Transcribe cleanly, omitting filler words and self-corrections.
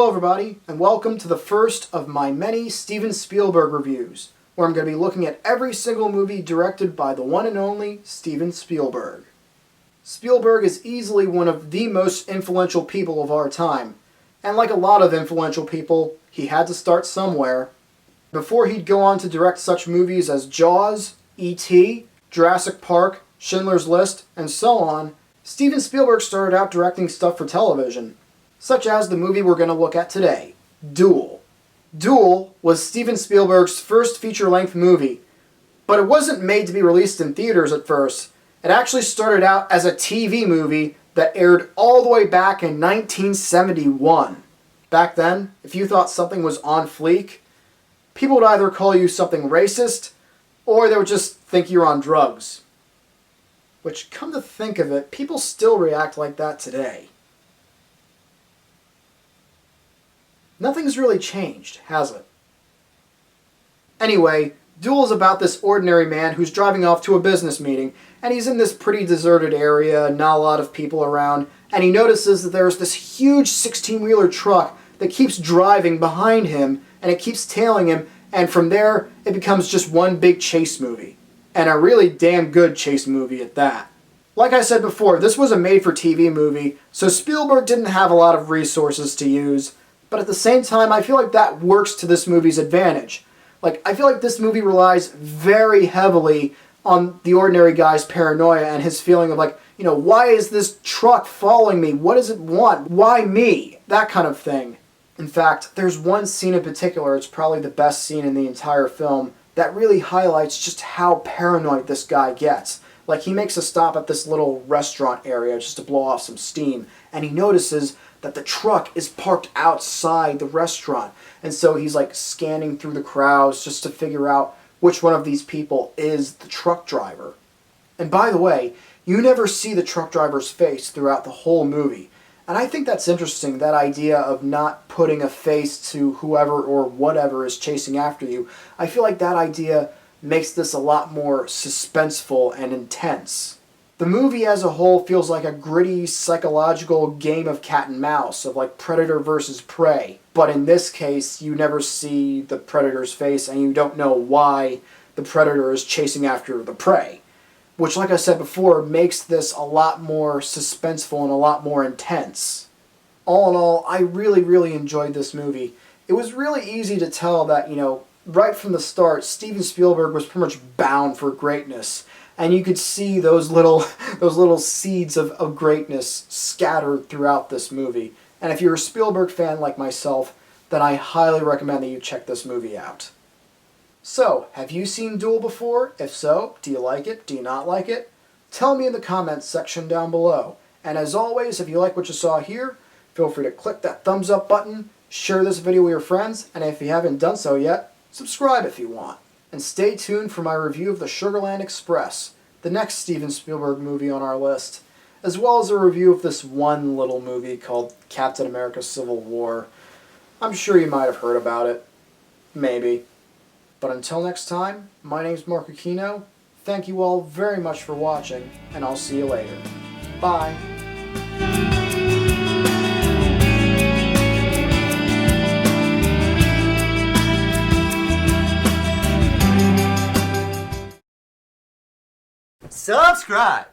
Hello everybody, and welcome to the first of my many Steven Spielberg reviews, where I'm going to be looking at every single movie directed by the one and only Steven Spielberg. Spielberg is easily one of the most influential people of our time, and like a lot of influential people, he had to start somewhere. Before he'd go on to direct such movies as Jaws, E.T., Jurassic Park, Schindler's List, and so on, Steven Spielberg started out directing stuff for television, such as the movie we're going to look at today, Duel. Duel was Steven Spielberg's first feature-length movie, but it wasn't made to be released in theaters at first. It actually started out as a TV movie that aired all the way back in 1971. Back then, if you thought something was on fleek, people would either call you something racist, or they would just think you're on drugs. Which, come to think of it, people still react like that today. Nothing's really changed, has it? Anyway, Duel is about this ordinary man who's driving off to a business meeting, and he's in this pretty deserted area, not a lot of people around, and he notices that there's this huge 16-wheeler truck that keeps driving behind him, and it keeps tailing him, and from there, it becomes just one big chase movie. And a really damn good chase movie at that. Like I said before, this was a made-for-TV movie, so Spielberg didn't have a lot of resources to use, but at the same time, I feel like that works to this movie's advantage. I feel like this movie relies very heavily on the ordinary guy's paranoia and his feeling of why is this truck following me? What does it want? Why me? That kind of thing. In fact, there's one scene in particular, it's probably the best scene in the entire film, that really highlights just how paranoid this guy gets. He makes a stop at this little restaurant area just to blow off some steam, and he notices that the truck is parked outside the restaurant. And so he's scanning through the crowds just to figure out which one of these people is the truck driver. And by the way, you never see the truck driver's face throughout the whole movie. And I think that's interesting, that idea of not putting a face to whoever or whatever is chasing after you. I feel like that idea makes this a lot more suspenseful and intense. The movie as a whole feels like a gritty psychological game of cat and mouse, of predator versus prey. But in this case, you never see the predator's face and you don't know why the predator is chasing after the prey. Which, like I said before, makes this a lot more suspenseful and a lot more intense. All in all, I really, really enjoyed this movie. It was really easy to tell that, right from the start, Steven Spielberg was pretty much bound for greatness. And you could see those little seeds of greatness scattered throughout this movie. And if you're a Spielberg fan like myself, then I highly recommend that you check this movie out. So, have you seen Duel before? If so, do you like it? Do you not like it? Tell me in the comments section down below. And as always, if you like what you saw here, feel free to click that thumbs up button, share this video with your friends, and if you haven't done so yet, subscribe if you want. And stay tuned for my review of the Sugarland Express, the next Steven Spielberg movie on our list, as well as a review of this one little movie called Captain America Civil War. I'm sure you might have heard about it. Maybe. But until next time, my name's Marc Aquino. Thank you all very much for watching, and I'll see you later. Bye. Subscribe!